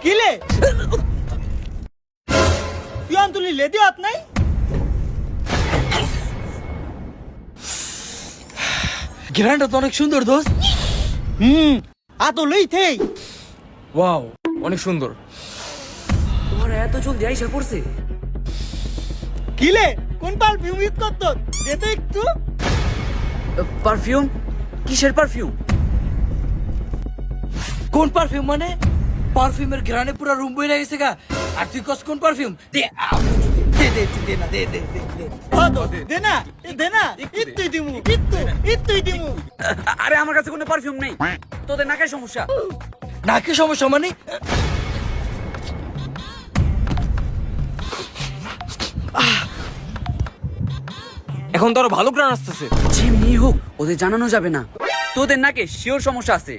কিলে তুই তুলি লেদি হাত নাই ঘ্রাণটা তো অনেক সুন্দর দোস্ত। আতো লই থেই ওয়াও, অনেক সুন্দর। তোমার এত জলদি আইসা পড়ছে? কিলে কোন পারফিউম ইউজ করত দে তো একটু। পারফিউম? কিসের পারফিউম? কোন পারফিউম মানে? পারফিউমের ঘ্রাণে পুরো রুম বইরা গেছে গা। আর তুই কস কোন পারফিউম? দে দে দে দে না, দে দে দে দে। দে না ইত্তুই দিমু ইত্তুই দিমু। আরে আমার কাছে কোনো পারফিউম নেই। তোদের নাকের সমস্যা। নাকি সমস্যা মানে? এখন তো আরো ভালো ঘ্রাণ আসতেছে। যেমনি হোক ওদের জানানো যাবে না। তোদের নাকে শিওর সমস্যা আছে।